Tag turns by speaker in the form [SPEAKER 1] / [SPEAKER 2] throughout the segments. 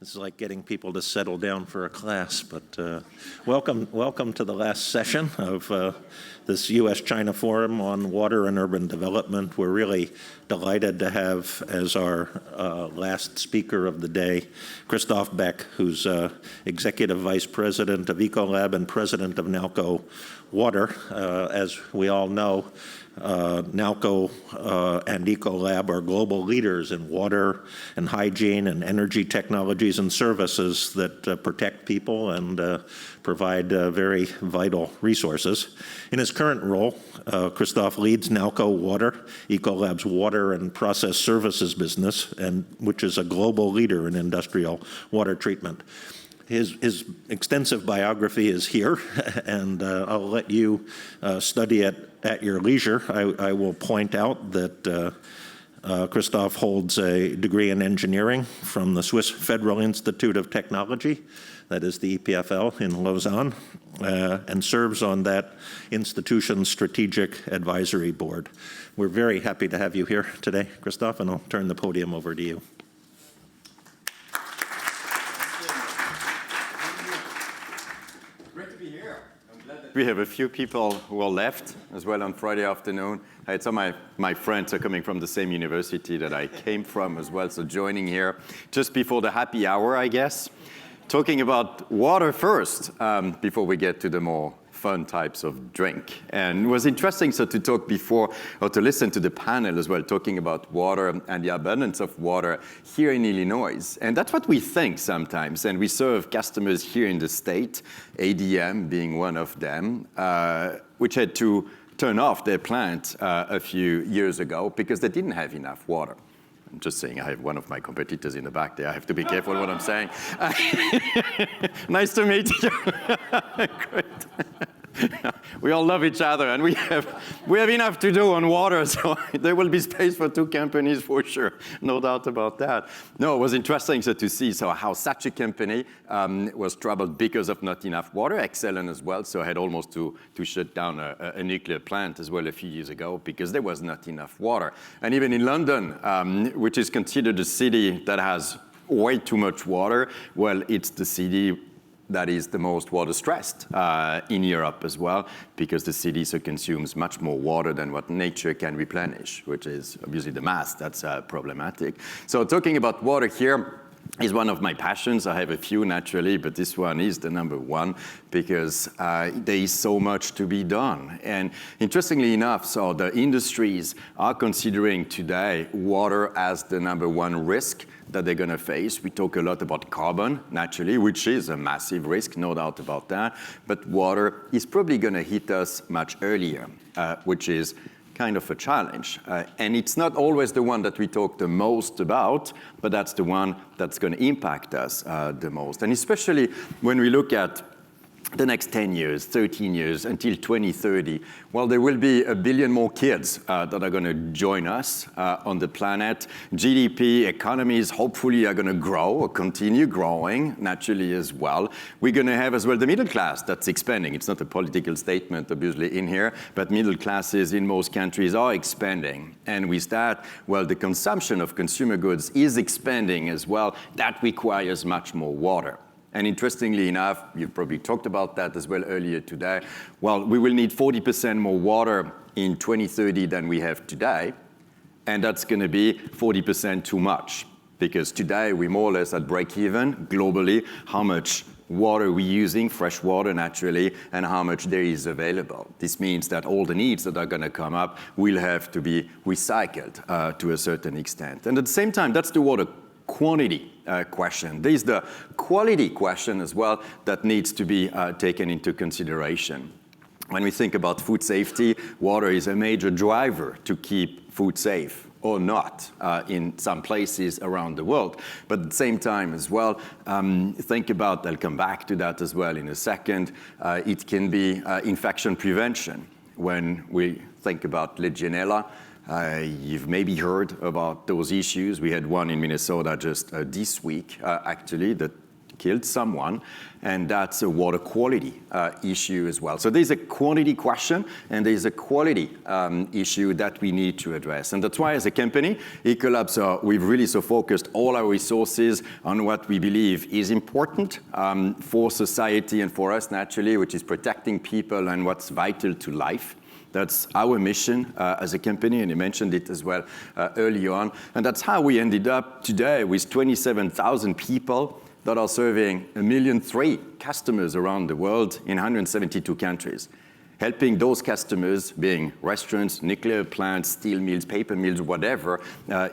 [SPEAKER 1] This is like getting people to settle down for a class, but welcome to the last session of this U.S.-China Forum on Water and Urban Development. We're really delighted to have as our last speaker of the day, Christoph Beck, who's Executive Vice President of Ecolab and President of Nalco Water. As we all know, Nalco and Ecolab are global leaders in water and hygiene and energy technologies and services that protect people and provide very vital resources. In his current role, Christoph leads Nalco Water, Ecolab's water and process services business, which is a global leader in industrial water treatment. His extensive biography is here, and I'll let you study it at your leisure. I will point out that Christoph holds a degree in engineering from the Swiss Federal Institute of Technology, that is the EPFL in Lausanne, and serves on that institution's strategic advisory board. We're very happy to have you here today, Christoph, and I'll turn the podium over to you.
[SPEAKER 2] We have a few people who are left as well on Friday afternoon. I had some of my friends are coming from the same university that I came from as well, so joining here just before the happy hour, I guess. Talking about water first, before we get to the more fun types of drink. And it was interesting to talk before, or to listen to the panel as well, talking about water and the abundance of water here in Illinois. And that's what we think sometimes. And we serve customers here in the state, ADM being one of them, which had to turn off their plant a few years ago because they didn't have enough water. I'm just saying, I have one of my competitors in the back there. I have to be careful what I'm saying. Nice to meet you. Great. We all love each other, and we have enough to do on water, so there will be space for two companies for sure, no doubt about that. No, it was interesting to see how such a company was troubled because of not enough water. Exelon as well, so I had almost to shut down a nuclear plant as well a few years ago because there was not enough water. And even in London, which is considered a city that has way too much water, well, it's the city that is the most water stressed in Europe as well, because the city consumes much more water than what nature can replenish, which is obviously the mass that's problematic. So talking about water here is one of my passions. I have a few naturally, but this one is the number one because there is so much to be done. And interestingly enough, so the industries are considering today water as the number one risk that they're going to face. We talk a lot about carbon, naturally, which is a massive risk, no doubt about that. But water is probably going to hit us much earlier, which is kind of a challenge. And it's not always the one that we talk the most about, but that's the one that's going to impact us the most. And especially when we look at the next 10 years, 13 years, until 2030, well, there will be 1 billion more kids that are going to join us on the planet. GDP, economies, hopefully are going to grow or continue growing naturally as well. We're going to have as well the middle class that's expanding. It's not a political statement, obviously, in here, but middle classes in most countries are expanding. And with that, well, the consumption of consumer goods is expanding as well. That requires much more water. And interestingly enough, you've probably talked about that as well earlier today, well, we will need 40% more water in 2030 than we have today, and that's going to be 40% too much, because today we're more or less at break-even globally, how much water we're using, fresh water naturally, and how much there is available. This means that all the needs that are going to come up will have to be recycled to a certain extent. And at the same time, that's the water quantity question. There's the quality question as well that needs to be taken into consideration. When we think about food safety, water is a major driver to keep food safe, or not in some places around the world. But at the same time as well, think about, I'll come back to that as well in a second, it can be infection prevention. When we think about Legionella, you've maybe heard about those issues. We had one in Minnesota just this week, actually, that killed someone, and that's a water quality issue as well. So there's a quantity question, and there's a quality issue that we need to address. And that's why, as a company, Ecolab, we've really focused all our resources on what we believe is important for society and for us, naturally, which is protecting people and what's vital to life. That's our mission as a company, and you mentioned it as well early on. And that's how we ended up today with 27,000 people that are serving 1.3 million customers around the world in 172 countries. Helping those customers, being restaurants, nuclear plants, steel mills, paper mills, whatever,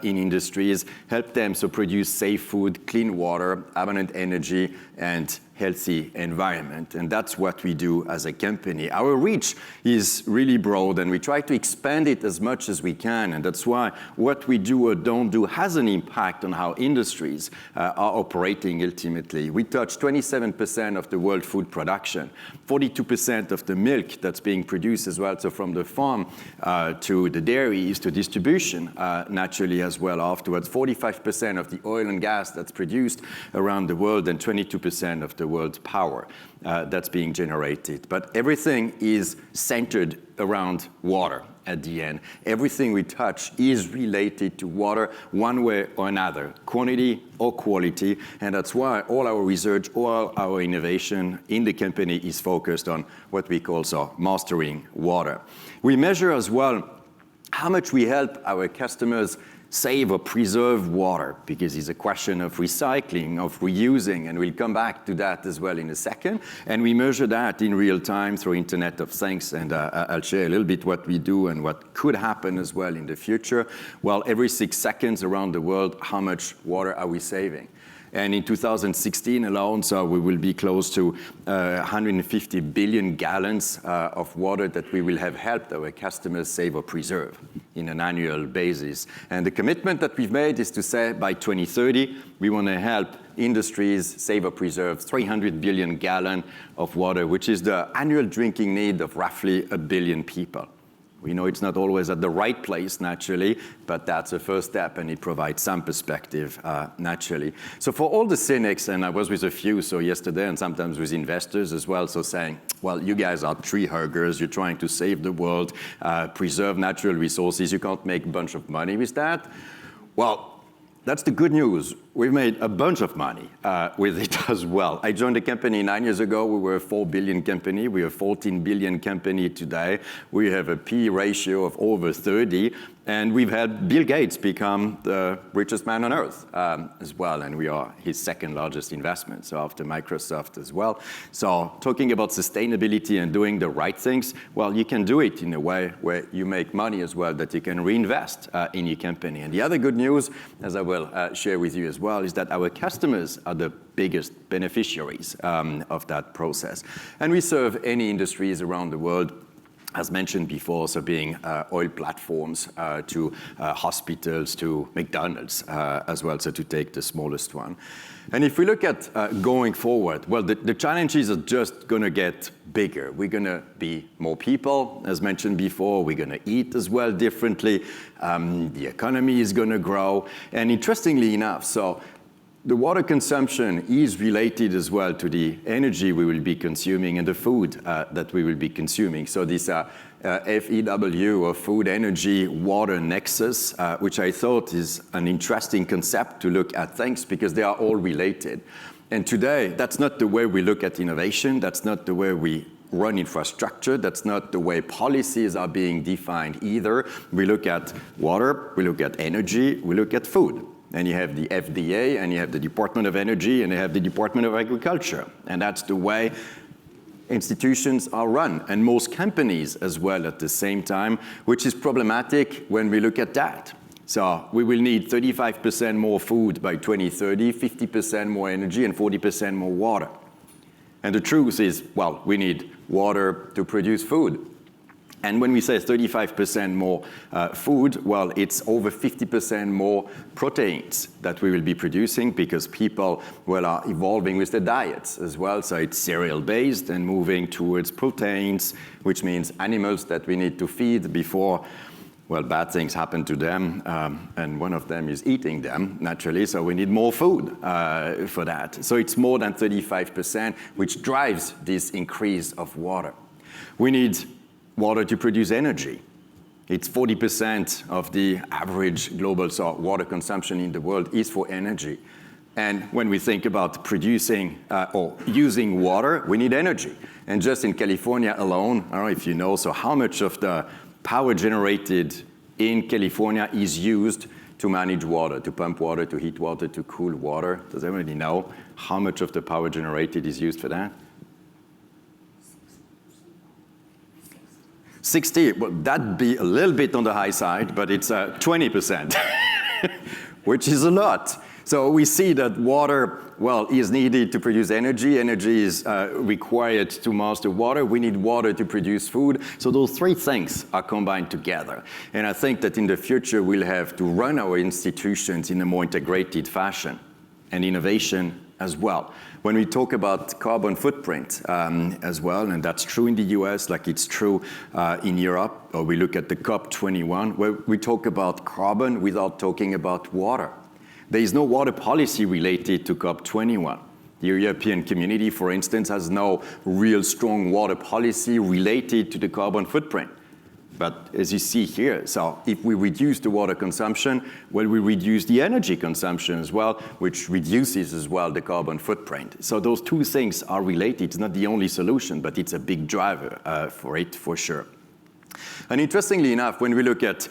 [SPEAKER 2] in industries, help them produce safe food, clean water, abundant energy, and healthy environment. And that's what we do as a company. Our reach is really broad, and we try to expand it as much as we can. And that's why what we do or don't do has an impact on how industries are operating ultimately. We touch 27% of the world food production, 42% of the milk that's being produced as well, so from the farm to the dairies to distribution, naturally as well afterwards, 45% of the oil and gas that's produced around the world, and 22% of the world's power that's being generated. But everything is centered around water at the end. Everything we touch is related to water one way or another, quantity or quality, and that's why all our research, all our innovation in the company is focused on what we call mastering water. We measure as well how much we help our customers save or preserve water, because it's a question of recycling, of reusing, and we'll come back to that as well in a second. And we measure that in real time through Internet of Things, and I'll share a little bit what we do and what could happen as well in the future. Well, every 6 seconds around the world, how much water are we saving? And in 2016 alone, we will be close to 150 billion gallons of water that we will have helped our customers save or preserve in an annual basis. And the commitment that we've made is to say by 2030, we want to help industries save or preserve 300 billion gallons of water, which is the annual drinking need of roughly 1 billion people. We know it's not always at the right place, naturally, but that's a first step, and it provides some perspective, naturally. So for all the cynics, and I was with a few yesterday, and sometimes with investors as well, saying, well, you guys are tree huggers, you're trying to save the world, preserve natural resources, you can't make a bunch of money with that. Well, that's the good news. We've made a bunch of money with it as well. I joined the company 9 years ago. We were a 4 billion company. We're a 14 billion company today. We have a P ratio of over 30. And we've had Bill Gates become the richest man on earth as well. And we are his second largest investment, so after Microsoft as well. So talking about sustainability and doing the right things, well, you can do it in a way where you make money as well that you can reinvest in your company. And the other good news, as I will share with you as well, is that our customers are the biggest beneficiaries of that process. And we serve any industries around the world, as mentioned before, so being oil platforms to hospitals to McDonald's as well, so to take the smallest one. And if we look at going forward, well, the challenges are just going to get bigger. We're going to be more people, as mentioned before. We're going to eat as well differently. The economy is going to grow. And interestingly enough, the water consumption is related as well to the energy we will be consuming and the food that we will be consuming. So this FEW, or Food, Energy, Water Nexus, which I thought is an interesting concept to look at things because they are all related. And today, that's not the way we look at innovation. That's not the way we run infrastructure. That's not the way policies are being defined either. We look at water, we look at energy, we look at food. And you have the FDA, and you have the Department of Energy, and you have the Department of Agriculture. And that's the way institutions are run, and most companies as well at the same time, which is problematic when we look at that. So we will need 35% more food by 2030, 50% more energy, and 40% more water. And the truth is, well, we need water to produce food. And when we say 35% more food, well, it's over 50% more proteins that we will be producing because people, well, are evolving with their diets as well. So it's cereal-based and moving towards proteins, which means animals that we need to feed before well, bad things happen to them, and one of them is eating them, naturally, so we need more food for that. So it's more than 35%, which drives this increase of water. We need water to produce energy. It's 40% of the average global water consumption in the world is for energy. And when we think about producing or using water, we need energy. And just in California alone, I don't know if you know, so how much of the power generated in California is used to manage water, to pump water, to heat water, to cool water? Does anybody know how much of the power generated is used for that? 60, well, that'd be a little bit on the high side, but it's 20%, which is a lot. So we see that water, well, is needed to produce energy. Energy is required to master water. We need water to produce food. So those three things are combined together. And I think that in the future, we'll have to run our institutions in a more integrated fashion, and innovation as well. When we talk about carbon footprint as well, and that's true in the US, like it's true in Europe, or we look at the COP21, where we talk about carbon without talking about water. There is no water policy related to COP21. The European community, for instance, has no real strong water policy related to the carbon footprint. But as you see here, so if we reduce the water consumption, well, we reduce the energy consumption as well, which reduces as well the carbon footprint. So those two things are related. It's not the only solution, but it's a big driver for it, for sure. And interestingly enough, when we look at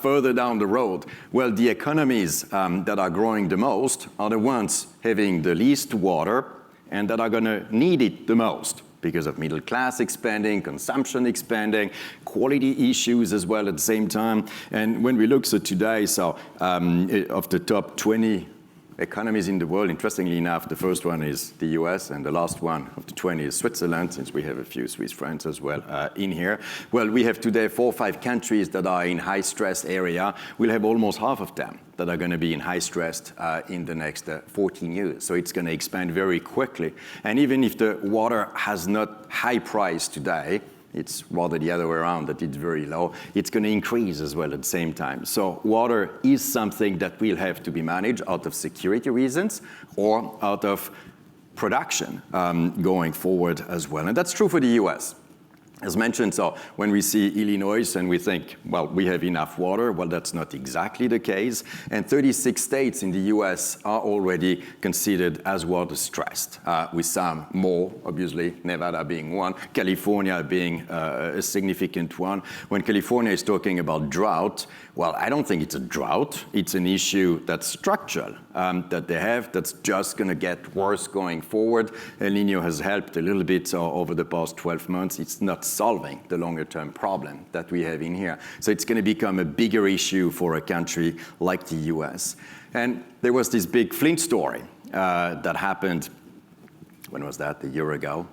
[SPEAKER 2] further down the road, well, the economies that are growing the most are the ones having the least water and that are going to need it the most, because of middle class expanding, consumption expanding, quality issues as well at the same time. And when we look today, of the top 20 economies in the world, interestingly enough, the first one is the US, and the last one of the 20 is Switzerland, since we have a few Swiss friends as well in here. Well, we have today 4 or 5 countries that are in high stress area. We'll have almost half of them that are going to be in high stress in the next 14 years. So it's going to expand very quickly. And even if the water has not high price today, it's rather the other way around, that it's very low. It's going to increase as well at the same time. So water is something that will have to be managed out of security reasons or out of production going forward as well. And that's true for the US. As mentioned, so when we see Illinois and we think, well, we have enough water, well, that's not exactly the case. And 36 states in the US are already considered as water stressed, with some more, obviously, Nevada being one, California being a significant one. When California is talking about drought, well, I don't think it's a drought. It's an issue that's structural, that they have, that's just going to get worse going forward. El Niño has helped a little bit over the past 12 months. It's not solving the longer-term problem that we have in here. So it's going to become a bigger issue for a country like the US. And there was this big Flint story that happened. When was that? A year ago,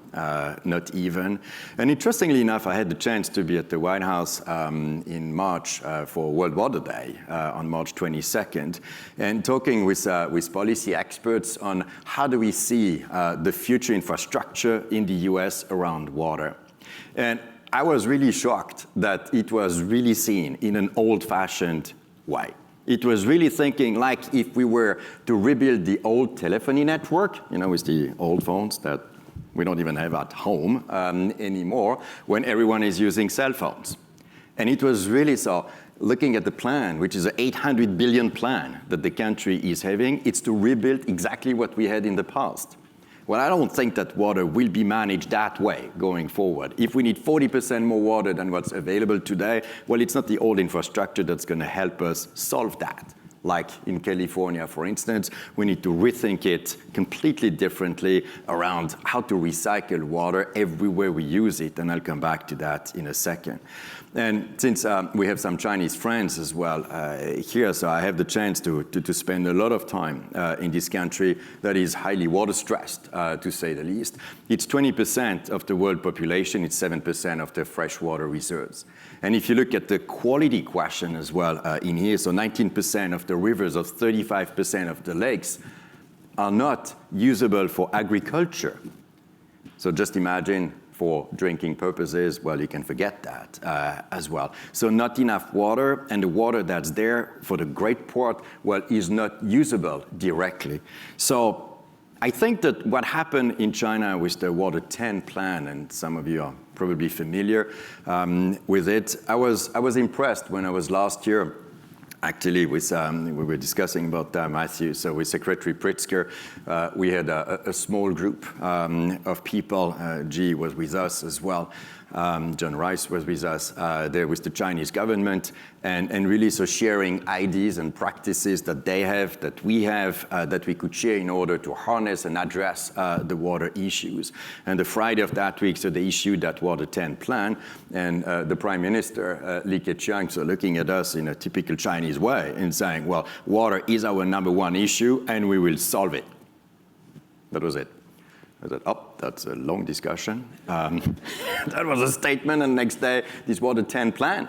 [SPEAKER 2] not even. And interestingly enough, I had the chance to be at the White House in March for World Water Day on March 22nd, and talking with policy experts on how do we see the future infrastructure in the US around water. And I was really shocked that it was really seen in an old-fashioned way. It was really thinking like if we were to rebuild the old telephony network, you know, with the old phones that we don't even have at home anymore, when everyone is using cell phones. And it was really so, looking at the plan, which is an $800 billion plan that the country is having, it's to rebuild exactly what we had in the past. Well, I don't think that water will be managed that way going forward. If we need 40% more water than what's available today, well, it's not the old infrastructure that's going to help us solve that. Like in California, for instance, we need to rethink it completely differently around how to recycle water everywhere we use it, and I'll come back to that in a second. And since we have some Chinese friends as well here, so I have the chance to spend a lot of time in this country that is highly water stressed, to say the least. It's 20% of the world population, it's 7% of the freshwater reserves. And if you look at the quality question as well in here, so 19% of the rivers or 35% of the lakes are not usable for agriculture. So just imagine for drinking purposes, well, you can forget that as well. So not enough water, and the water that's there for the great part, well, is not usable directly. So I think that what happened in China with the Water 10 plan, and some of you are probably familiar with it, I was impressed when I was last year. Actually, we were discussing about Matthew, so with Secretary Pritzker, we had a small group of people. G was with us as well. John Rice was with us there with the Chinese government, and really so sharing ideas and practices that they have, that we have, that we could share in order to harness and address the water issues. And the Friday of that week, so they issued that Water 10 plan, and the Prime Minister, Li Keqiang, so looking at us in a typical Chinese way and saying, well, water is our #1 issue, and we will solve it. That was it. I said, oh, that's a long discussion. That was a statement, and next day, this Water 10 plan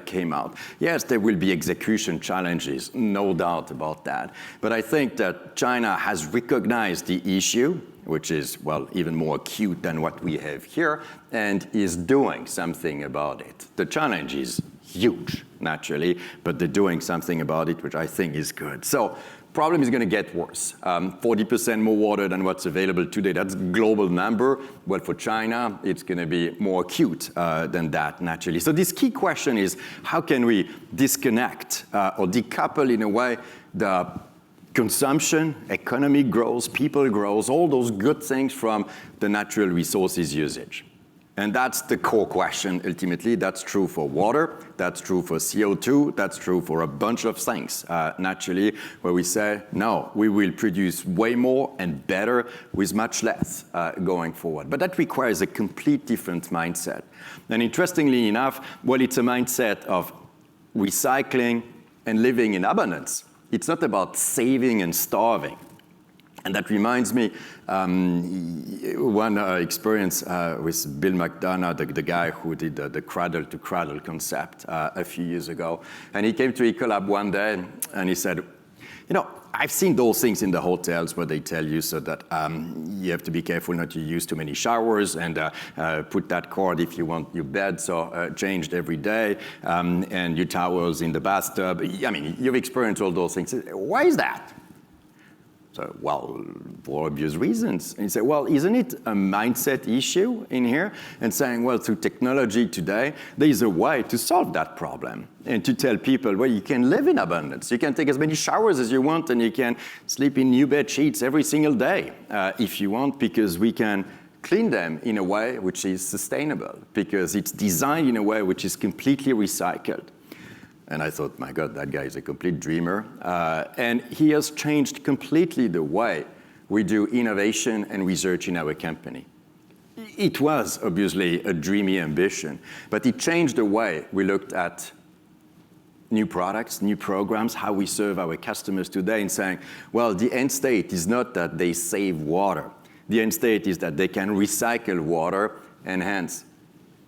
[SPEAKER 2] came out. Yes, there will be execution challenges, no doubt about that. But I think that China has recognized the issue, which is, well, even more acute than what we have here, and is doing something about it. The challenge is huge, naturally, but they're doing something about it, which I think is good. So, problem is going to get worse. 40% more water than what's available today. That's a global number. Well, for China, it's going to be more acute than that, naturally. So this key question is, how can we disconnect or decouple, in a way, the consumption, economic growth, people growth, all those good things from the natural resources usage? And that's the core question, ultimately. That's true for water, that's true for CO2, that's true for a bunch of things, naturally, where we say, no, we will produce way more and better with much less going forward. But that requires a complete different mindset. And interestingly enough, well, it's a mindset of recycling and living in abundance. It's not about saving and starving. And that reminds me, one experience with Bill McDonough, the guy who did the cradle-to-cradle concept a few years ago. And he came to Ecolab one day, and he said, you know, I've seen those things in the hotels where they tell you so that you have to be careful not to use too many showers, and put that cord if you want your bed changed every day, and your towels in the bathtub. I mean, you've experienced all those things. Why is that? So, well, for obvious reasons. And you say, well, isn't it a mindset issue in here? And saying, well, through technology today, there is a way to solve that problem. And to tell people, well, you can live in abundance. You can take as many showers as you want, and you can sleep in new bed sheets every single day if you want, because we can clean them in a way which is sustainable, because it's designed in a way which is completely recycled. And I thought, my God, that guy is a complete dreamer. And he has changed completely the way we do innovation and research in our company. It was obviously a dreamy ambition, but it changed the way we looked at new products, new programs, how we serve our customers today, and saying, well, the end state is not that they save water. The end state is that they can recycle water and hence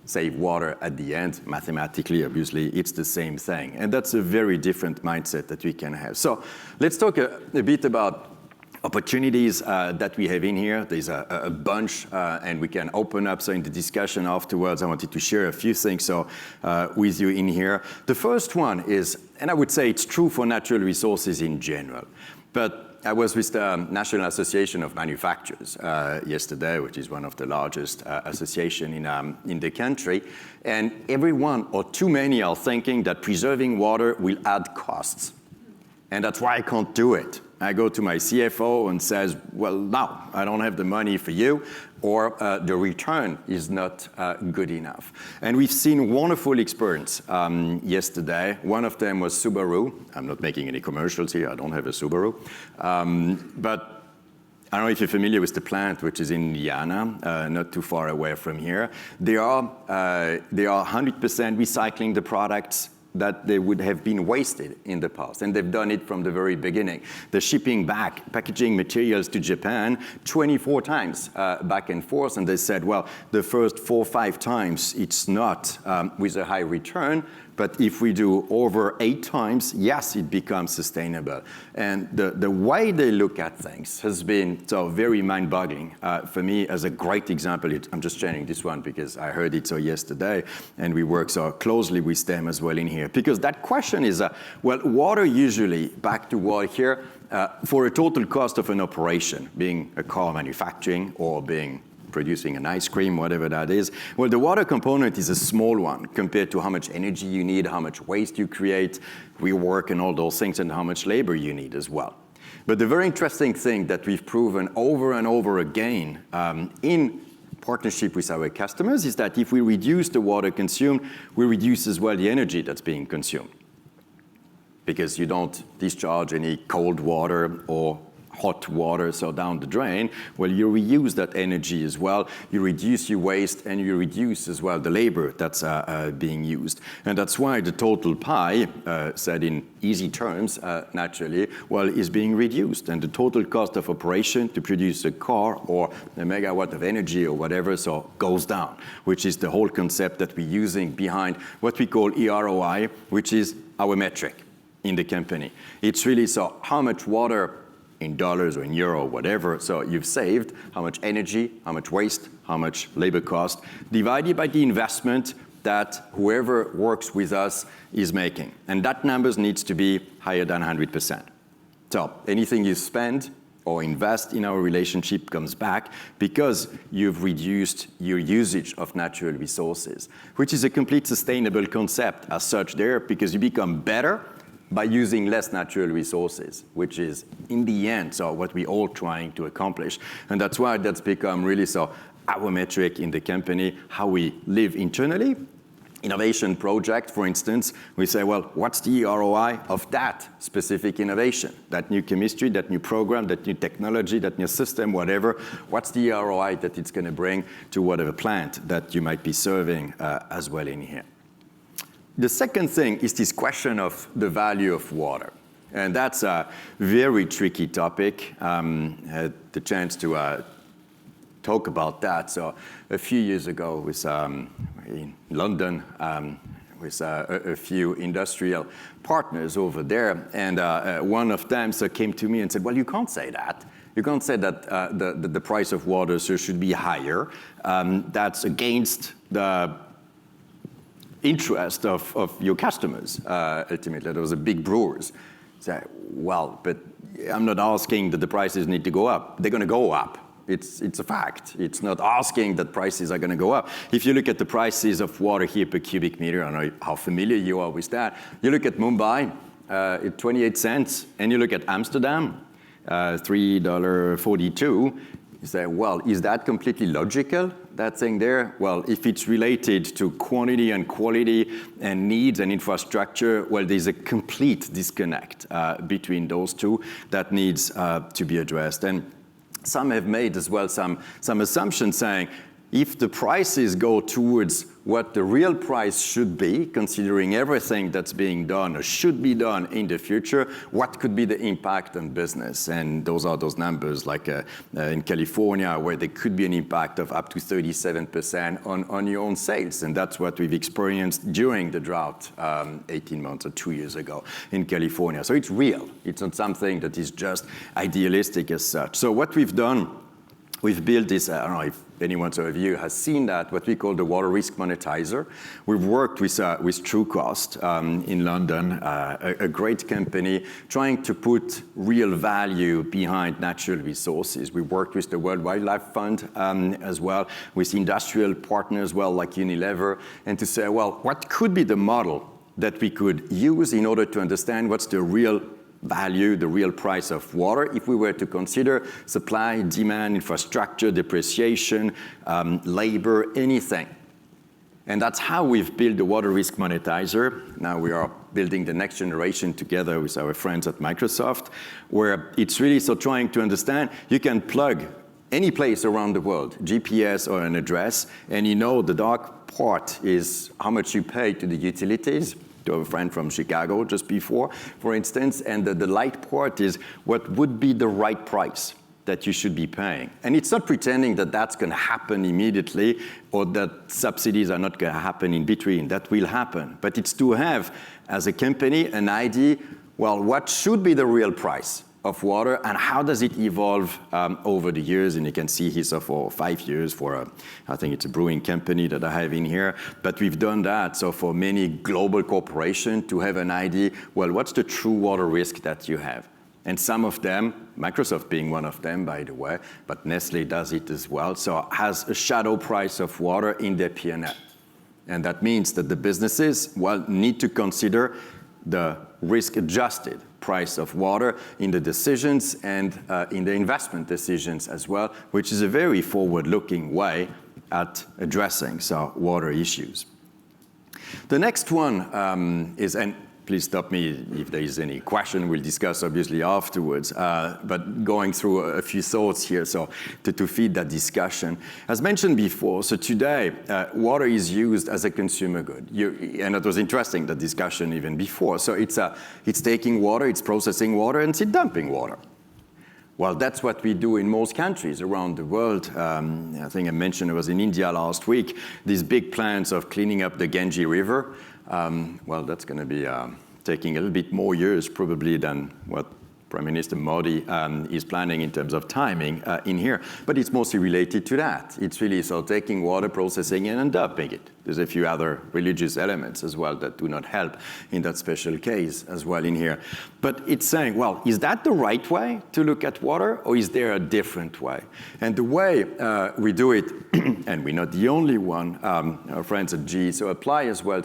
[SPEAKER 2] save water at the end. Mathematically, obviously, it's the same thing. And that's a very different mindset that we can have. So let's talk a bit about opportunities that we have in here. There's a bunch, and we can open up. So in the discussion afterwards, I wanted to share a few things with you in here. The first one is, and I would say it's true for natural resources in general, but I was with the National Association of Manufacturers yesterday, which is one of the largest associations in the country. And everyone, or too many, are thinking that preserving water will add costs. And that's why I can't do it. I go to my CFO and says, well, no, I don't have the money for you, or the return is not good enough. And we've seen wonderful experience yesterday. One of them was Subaru. I'm not making any commercials here. I don't have a Subaru. But I don't know if you're familiar with the plant, which is in Indiana, not too far away from here. They are 100% recycling the products that they would have been wasted in the past. And they've done it from the very beginning. They're shipping back packaging materials to Japan 24 times back and forth. And they said, well, the first 4 or 5 times, it's not with a high return. But if we do over 8 times, yes, it becomes sustainable. And the way they look at things has been so very mind-boggling. For me, as a great example, I'm just sharing this one because I heard it so yesterday, and we work so closely with them as well in here. Because that question is, well, water usually, back to water here, for a total cost of an operation, being a car manufacturing or being producing an ice cream, whatever that is, well, the water component is a small one compared to how much energy you need, how much waste you create, rework and all those things, and how much labor you need as well. But the very interesting thing that we've proven over and over again in partnership with our customers is that if we reduce the water consumed, we reduce as well the energy that's being consumed. Because you don't discharge any cold water or hot water so down the drain, well, you reuse that energy as well, you reduce your waste, and you reduce as well the labor that's being used. And that's why the total pie, said in easy terms, naturally, well, is being reduced. And the total cost of operation to produce a car or a megawatt of energy or whatever, so goes down, which is the whole concept that we're using behind what we call eROI, which is our metric in the company. It's really so how much water in dollars or in euro, whatever, so you've saved, how much energy, how much waste, how much labor cost, divided by the investment that whoever works with us is making. And that number needs to be higher than 100%. So anything you spend or invest in our relationship comes back because you've reduced your usage of natural resources, which is a complete sustainable concept as such there, because you become better by using less natural resources, which is, in the end, so what we're all trying to accomplish. And that's why that's become really so our metric in the company, how we live internally. Innovation project, for instance, we say, well, what's the ROI of that specific innovation? That new chemistry, that new program, that new technology, that new system, whatever. What's the ROI that it's going to bring to whatever plant that you might be serving as well in here? The second thing is this question of the value of water. And that's a very tricky topic. I had the chance to talk about that. So a few years ago was in London with a few industrial partners over there. And one of them came to me and said, well, you can't say that. You can't say that the price of water should be higher. That's against the interest of your customers, ultimately. There was a big brewers. Say, well, but I'm not asking that the prices need to go up. They're going to go up. It's a fact. It's not asking that prices are going to go up. If you look at the prices of water here per cubic meter, I don't know how familiar you are with that. You look at Mumbai, at 28 cents, and you look at Amsterdam, $3.42. You say, well, is that completely logical, that thing there? Well, if it's related to quantity and quality and needs and infrastructure, well, there's a complete disconnect between those two that needs to be addressed. And some have made as well some assumptions saying, if the prices go towards what the real price should be, considering everything that's being done or should be done in the future, what could be the impact on business? And those are those numbers like in California, where there could be an impact of up to 37% on your own sales. And that's what we've experienced during the drought 18 months or 2 years ago in California. So it's real. It's not something that is just idealistic as such. So what we've done, we've built this, I don't know if anyone of you has seen that, what we call the water risk monetizer. We've worked with TrueCost in London, a great company, trying to put real value behind natural resources. We worked with the World Wildlife Fund as well, with industrial partners well like Unilever, and to say, well, what could be the model that we could use in order to understand what's the real value, the real price of water, if we were to consider supply, demand, infrastructure, depreciation, labor, anything. And that's how we've built the water risk monetizer. Now we are building the next generation together with our friends at Microsoft, where it's really so trying to understand, you can plug any place around the world, GPS or an address, and you know the dark part is how much you pay to the utilities, to a friend from Chicago just before, for instance, and the light part is what would be the right price that you should be paying. And it's not pretending that that's going to happen immediately or that subsidies are not going to happen in between. That will happen. But it's to have, as a company, an idea, well, what should be the real price of water and how does it evolve over the years? And you can see here, so for 5 years for, I think it's a brewing company that I have in here, but we've done that. So for many global corporations to have an idea, well, what's the true water risk that you have? And some of them, Microsoft being one of them, by the way, but Nestle does it as well, so has a shadow price of water in their P&L. And that means that the businesses, well, need to consider the risk-adjusted price of water in the decisions and in the investment decisions as well, which is a very forward-looking way at addressing water issues. The next one is, and please stop me if there is any question. We'll discuss obviously afterwards. But going through a few thoughts here, so to feed that discussion. As mentioned before, so today water is used as a consumer good. And it was interesting, the discussion even before. So it's taking water, it's processing water, and it's dumping water. Well, that's what we do in most countries around the world. I think I mentioned I was in India last week. These big plans of cleaning up the Ganges River. Well, that's going to be taking a little bit more years probably than what Prime Minister Modi is planning in terms of timing in here. But it's mostly related to that. It's really taking water, processing it, and dumping it. There's a few other religious elements as well that do not help in that special case as well in here. But it's saying, well, is that the right way to look at water, or is there a different way? And the way we do it, and we're not the only one, our friends at GE apply as well,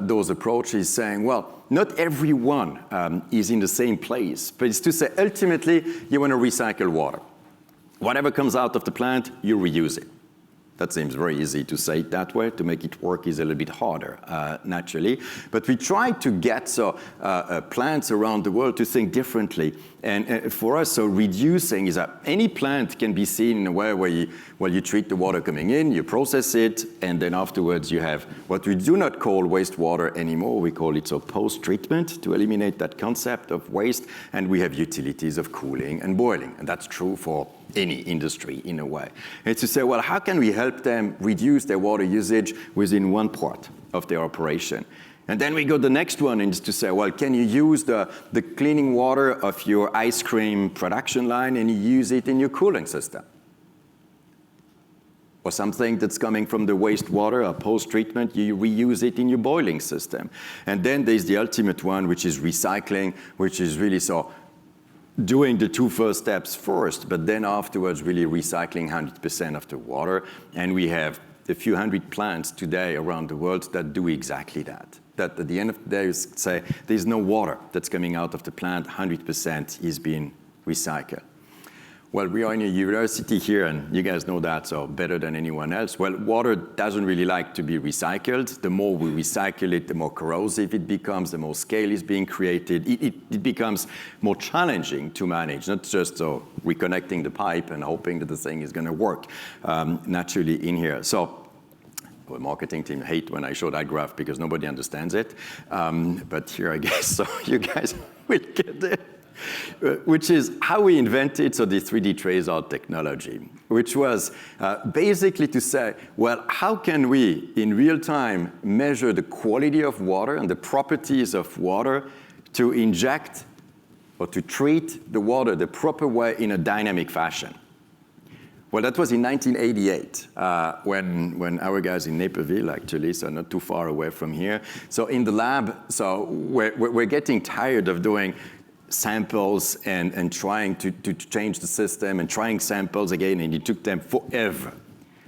[SPEAKER 2] those approaches saying, well, not everyone is in the same place, but it's to say, ultimately, you want to recycle water. Whatever comes out of the plant, you reuse it. That seems very easy to say it that way. To make it work is a little bit harder, naturally. But we try to get plants around the world to think differently. And for us, reducing is that any plant can be seen in a way where you treat the water coming in, you process it, and then afterwards you have what we do not call wastewater anymore. We call it post-treatment to eliminate that concept of waste. And we have utilities of cooling and boiling. And that's true for any industry in a way. It's to say, well, how can we help them reduce their water usage within one part of their operation? And then we go the next one is to say, well, can you use the cleaning water of your ice cream production line and you use it in your cooling system? Or something that's coming from the wastewater, or post-treatment, you reuse it in your boiling system. And then there's the ultimate one, which is recycling, which is really doing the two first steps first, but then afterwards really recycling 100% of the water. And we have a few hundred plants today around the world that do exactly that. That at the end of the day, say there's no water that's coming out of the plant, 100% is being recycled. Well, we are in a university here, and you guys know that better than anyone else. Well, water doesn't really like to be recycled. The more we recycle it, the more corrosive it becomes, the more scale is being created. It becomes more challenging to manage, not just reconnecting the pipe and hoping that the thing is going to work naturally in here. The marketing team hate when I show that graph because nobody understands it. But here, I guess, you guys will get it. Which is how we invented the 3D trace art technology, which was basically to say, well, how can we, in real time, measure the quality of water and the properties of water to inject or to treat the water the proper way in a dynamic fashion? Well, that was in 1988 when our guys in Naperville, actually, not too far away from here. So in the lab, we're getting tired of doing samples and trying to change the system and trying samples again, and it took them forever.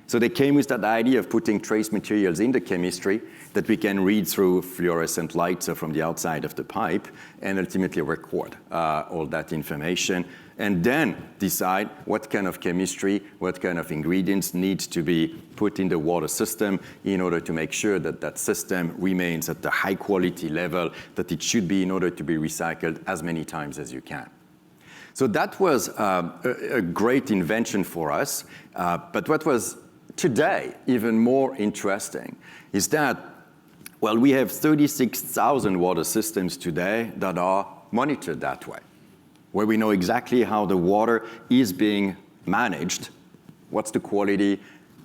[SPEAKER 2] So they came with that idea of putting trace materials in the chemistry that we can read through fluorescent lights from the outside of the pipe and ultimately record all that information, and then decide what kind of chemistry, what kind of ingredients need to be put in the water system in order to make sure that that system remains at the high quality level that it should be in order to be recycled as many times as you can. So that was a great invention for us. But what was today even more interesting is that, well, we have 36,000 water systems today that are monitored that way, where we know exactly how the water is being managed, what's the quality,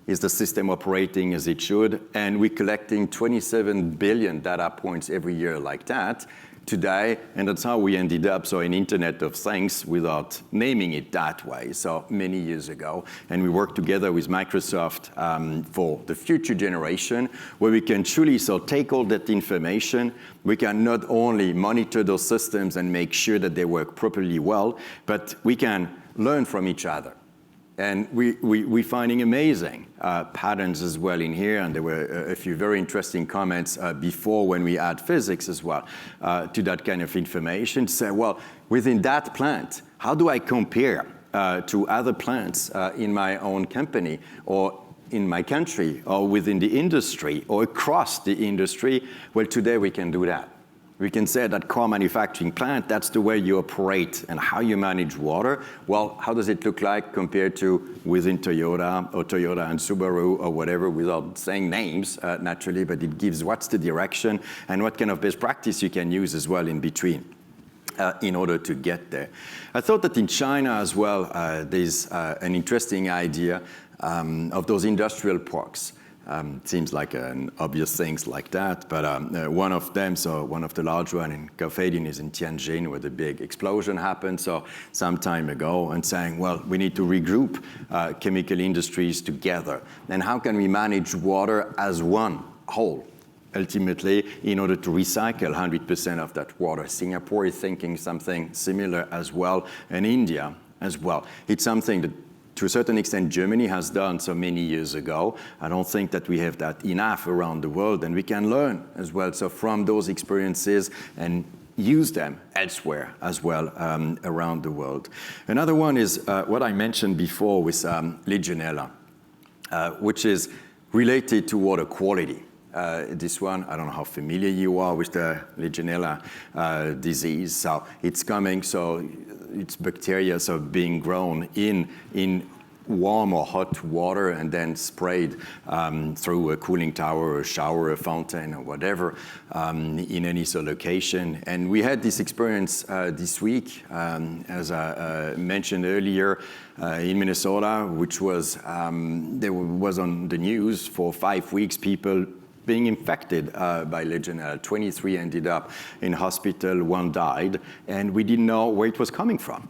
[SPEAKER 2] is the system operating as it should, and we're collecting 27 billion data points every year like that today, and that's how we ended up in Internet of Things without naming it that way, so many years ago. And we worked together with Microsoft for the future generation, where we can truly take all that information. We can not only monitor those systems and make sure that they work properly well, but we can learn from each other. And we're finding amazing patterns as well in here, and there were a few very interesting comments before when we add physics as well to that kind of information. So, well, within that plant, how do I compare to other plants in my own company or in my country or within the industry or across the industry? Well, today we can do that. We can say that car manufacturing plant, that's the way you operate and how you manage water. Well, how does it look like compared to within Toyota or Toyota and Subaru or whatever, without saying names, naturally, but it gives what's the direction and what kind of best practice you can use as well in between in order to get there. I thought that in China as well, there's an interesting idea of those industrial parks. Seems like an obvious things like that, but one of them, one of the large one in Kaofeidian is in Tianjin, where the big explosion happened some time ago, and saying, well, we need to regroup chemical industries together. And how can we manage water as one whole, ultimately, in order to recycle 100% of that water? Singapore is thinking something similar as well, and India as well. It's something that, to a certain extent, Germany has done so many years ago. I don't think that we have that enough around the world, and we can learn as well from those experiences and use them elsewhere as well around the world. Another one is what I mentioned before with Legionella, which is related to water quality. This one, I don't know how familiar you are with the Legionella disease. So it's coming, it's bacteria being grown in warm or hot water and then sprayed through a cooling tower or a shower, a fountain or whatever in any location. And we had this experience this week, as I mentioned earlier, in Minnesota, which was on the news for 5 weeks, people being infected by Legionella. 23 ended up in hospital, 1 died, and we didn't know where it was coming from.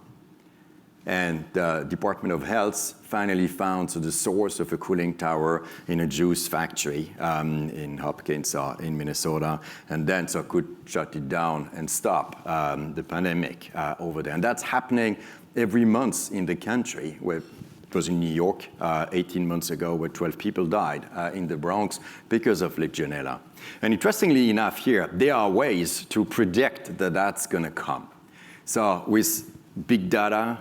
[SPEAKER 2] And the Department of Health finally found the source of a cooling tower in a juice factory in Hopkins, in Minnesota, and then could shut it down and stop the pandemic over there. And that's happening every month in the country, where it was in New York 18 months ago, where 12 people died in the Bronx because of Legionella. And interestingly enough here, there are ways to predict that that's going to come. So with big data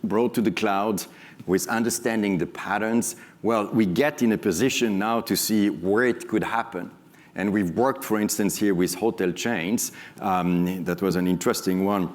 [SPEAKER 2] brought to the cloud, with understanding the patterns, well, we get in a position now to see where it could happen. And we've worked, for instance, here with hotel chains. That was an interesting one.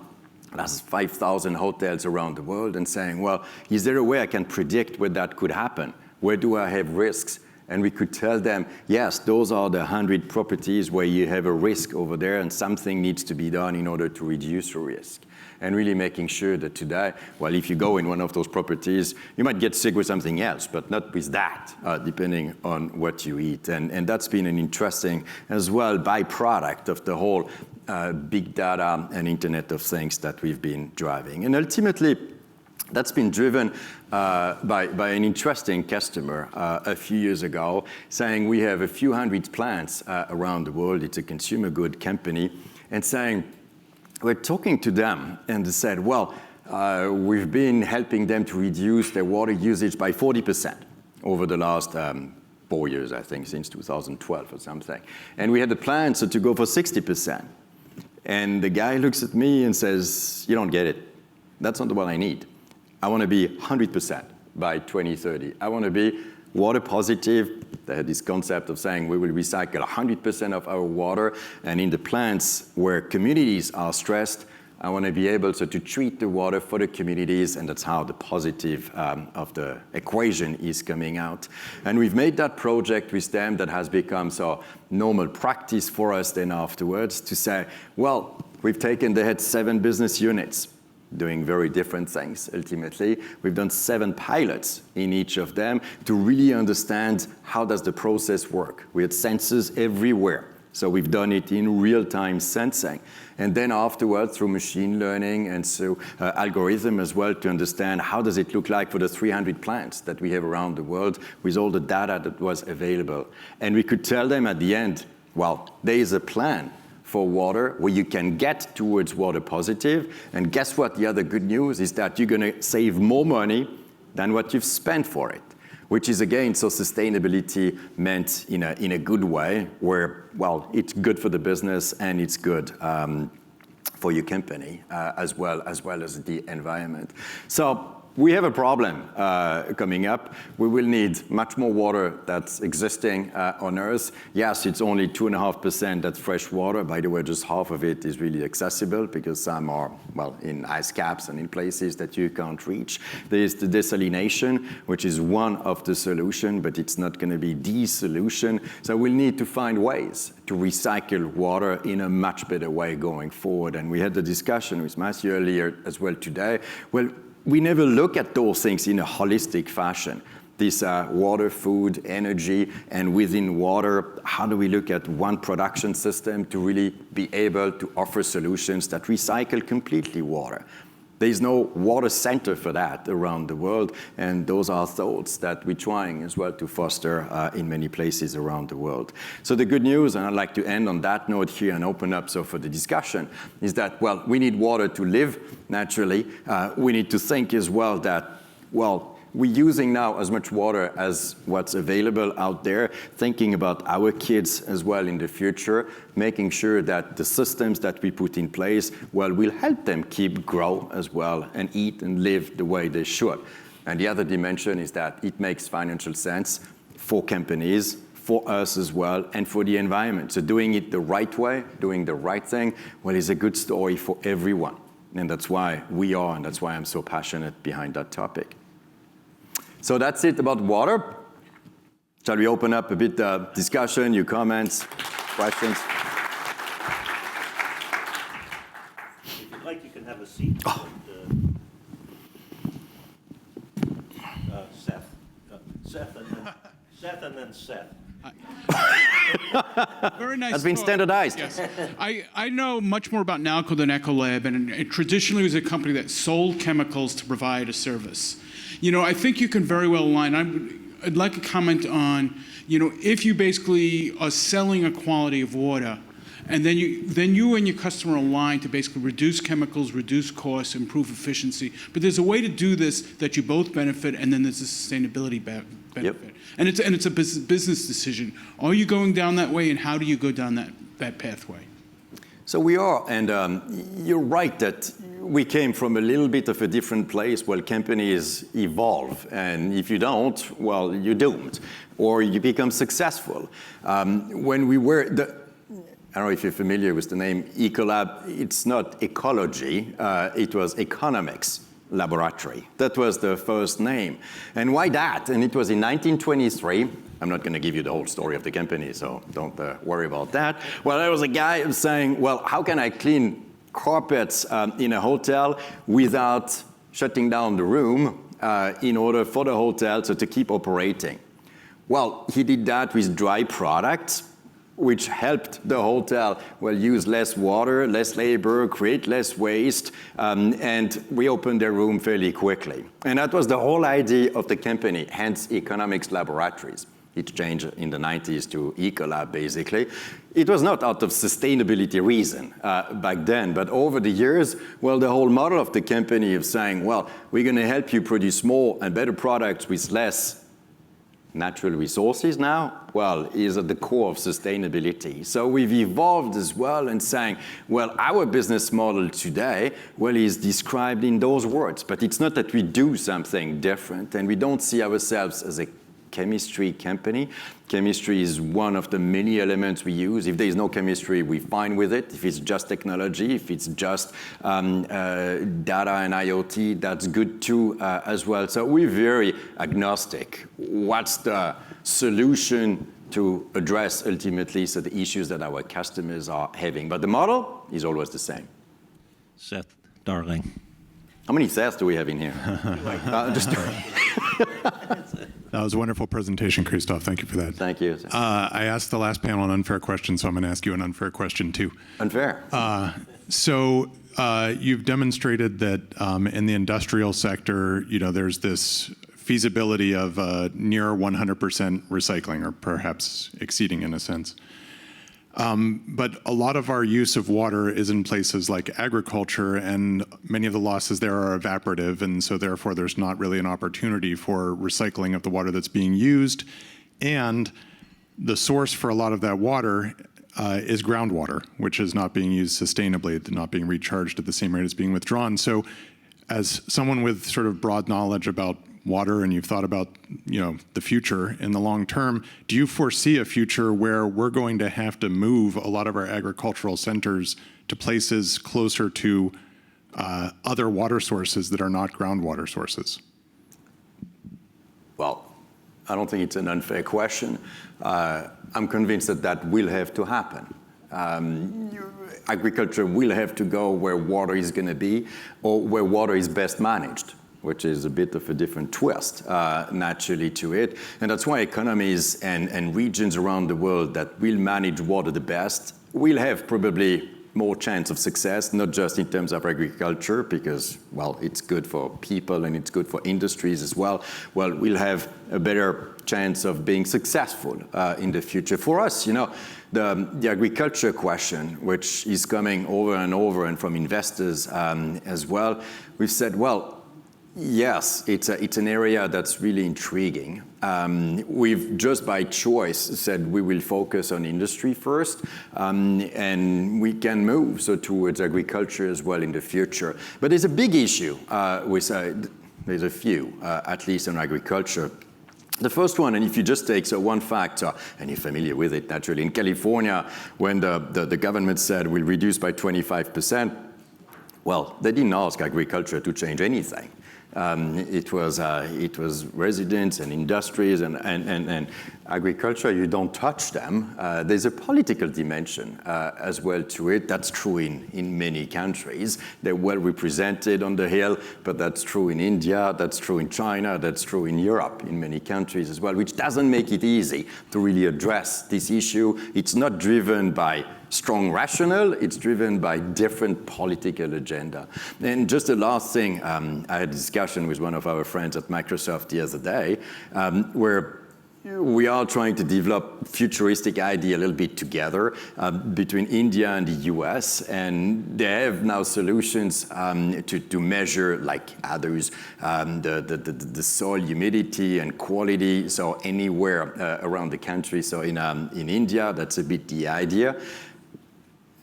[SPEAKER 2] That's 5,000 hotels around the world, and saying, well, is there a way I can predict where that could happen? Where do I have risks? And we could tell them, yes, those are the 100 properties where you have a risk over there, and something needs to be done in order to reduce the risk. And really making sure that today, well, if you go in one of those properties, you might get sick with something else, but not with that, depending on what you eat. And that's been an interesting, as well, byproduct of the whole big data and Internet of Things that we've been driving. And ultimately, that's been driven by an interesting customer a few years ago, saying we have a few hundred plants around the world. It's a consumer good company, and saying, we're talking to them, and they said, well, we've been helping them to reduce their water usage by 40% over the last 4 years, I think, since 2012 or something. And we had the plan to go for 60%. And the guy looks at me and says, you don't get it. That's not what I need. I want to be 100% by 2030. I want to be water positive. They had this concept of saying we will recycle 100% of our water. And in the plants where communities are stressed, I want to be able to treat the water for the communities, and that's how the positive of the equation is coming out. And we've made that project with them that has become normal practice for us then afterwards to say, well, we've taken, they had 7 business units, doing very different things ultimately. We've done 7 pilots in each of them to really understand how does the process work. We had sensors everywhere. So we've done it in real-time sensing. And then afterwards, through machine learning and so algorithm as well, to understand how does it look like for the 300 plants that we have around the world with all the data that was available. And we could tell them at the end, well, there is a plan for water where you can get towards water positive. And guess what? The other good news is that you're going to save more money than what you've spent for it, which is, again, so sustainability meant in a good way where, well, it's good for the business and it's good for your company as well as the environment. So we have a problem coming up. We will need much more water that's existing on Earth. Yes, it's only 2.5% that's fresh water. By the way, just half of it is really accessible because some are, well, in ice caps and in places that you can't reach. There's the desalination, which is one of the solutions, but it's not going to be the solution. So we'll need to find ways to recycle water in a much better way going forward. And we had the discussion with Matthew earlier as well today. Well, we never look at those things in a holistic fashion. This water, food, energy, and within water, how do we look at one production system to really be able to offer solutions that recycle completely water? There's no water center for that around the world, and those are thoughts that we're trying as well to foster in many places around the world. So the good news, and I'd like to end on that note here and open up so for the discussion, is that, well, we need water to live naturally. We need to think as well that, well, we're using now as much water as what's available out there, thinking about our kids as well in the future, making sure that the systems that we put in place, well, will help them grow as well and eat and live the way they should. And the other dimension is that it makes financial sense for companies, for us as well, and for the environment. So doing it the right way, doing the right thing, well, is a good story for everyone. And that's why we are, and that's why I'm so passionate behind that topic. So that's it about water. Shall we open up a bit discussion, your comments, questions?
[SPEAKER 1] If you'd like, you can have a seat.
[SPEAKER 2] Oh.
[SPEAKER 1] Seth. Seth and then Seth.
[SPEAKER 3] Very nice.
[SPEAKER 2] That's been
[SPEAKER 3] talk.
[SPEAKER 2] standardized.
[SPEAKER 3] Yes. I know much more about Nalco than Ecolab, and it traditionally was a company that sold chemicals to provide a service. You know, I think you can very well align. I'd like a comment on, you know, if you basically are selling a quality of water, and then you and your customer align to basically reduce chemicals, reduce costs, improve efficiency. But there's a way to do this that you both benefit, and then there's a sustainability benefit.
[SPEAKER 2] Yep.
[SPEAKER 3] And it's a business decision. Are you going down that way, and how do you go down that pathway?
[SPEAKER 2] So we are, and you're right that we came from a little bit of a different place. Well, companies evolve, and if you don't, well, you're doomed, or you become successful. When we were, I don't know if you're familiar with the name Ecolab, it's not ecology, it was economics laboratory. That was the first name. And why that? And it was in 1923. I'm not going to give you the whole story of the company, so don't worry about that. Well, there was a guy saying, well, how can I clean carpets in a hotel without shutting down the room in order for the hotel to keep operating? Well, he did that with dry products, which helped the hotel, well, use less water, less labor, create less waste, and reopen their room fairly quickly. And that was the whole idea of the company, hence Economics Laboratories. It changed in the 90s to Ecolab, basically. It was not out of sustainability reason back then, but over the years, well, the whole model of the company of saying, well, we're going to help you produce more and better products with less natural resources now, well, is at the core of sustainability. So we've evolved as well and saying, well, our business model today, well, is described in those words, but it's not that we do something different, and we don't see ourselves as a chemistry company. Chemistry is one of the many elements we use. If there is no chemistry, we're fine with it. If it's just technology, if it's just data and IoT, that's good too as well. So we're very agnostic. What's the solution to address ultimately the issues that our customers are having? But the model is always the same.
[SPEAKER 1] Seth, darling.
[SPEAKER 2] How many sets do we have in here?
[SPEAKER 4] That was a wonderful presentation, Christophe. Thank you for that.
[SPEAKER 2] Thank you.
[SPEAKER 4] I asked the last panel an unfair question, so I'm going to ask you an unfair question too.
[SPEAKER 2] Unfair.
[SPEAKER 4] So you've demonstrated that in the industrial sector, there's this feasibility of near 100% recycling, or perhaps exceeding in a sense. But a lot of our use of water is in places like agriculture, and many of the losses there are evaporative, and so therefore there's not really an opportunity for recycling of the water that's being used. And the source for a lot of that water is groundwater, which is not being used sustainably, not being recharged at the same rate as being withdrawn. So as someone with sort of broad knowledge about water, and you've thought about the future in the long term, do you foresee a future where we're going to have to move a lot of our agricultural centers to places closer to other water sources that are not groundwater sources?
[SPEAKER 2] Well, I don't think it's an unfair question. I'm convinced that will have to happen. Agriculture will have to go where water is going to be, or where water is best managed, which is a bit of a different twist, naturally, to it. And that's why economies and regions around the world that will manage water the best will have probably more chance of success, not just in terms of agriculture, because, well, it's good for people and it's good for industries as well. Well, we'll have a better chance of being successful in the future. For us, the agriculture question, which is coming over and over, and from investors as well, we've said, well, yes, it's an area that's really intriguing. We've just by choice said we will focus on industry first, and we can move towards agriculture as well in the future. But there's a big issue there's a few, at least on agriculture. The first one, and if you just take one factor, and you're familiar with it naturally, in California, when the government said we'll reduce by 25%, well, they didn't ask agriculture to change anything. It was residents and industries and agriculture. You don't touch them. There's a political dimension as well to it. That's true in many countries. They're well represented on the Hill, but that's true in India, that's true in China, that's true in Europe, in many countries as well, which doesn't make it easy to really address this issue. It's not driven by strong rationale, it's driven by different political agenda. And just the last thing, I had a discussion with one of our friends at Microsoft the other day, where we are trying to develop futuristic idea a little bit together between India and the US, and they have now solutions to measure, like others, the soil humidity and quality, so anywhere around the country. So in India, that's a bit the idea.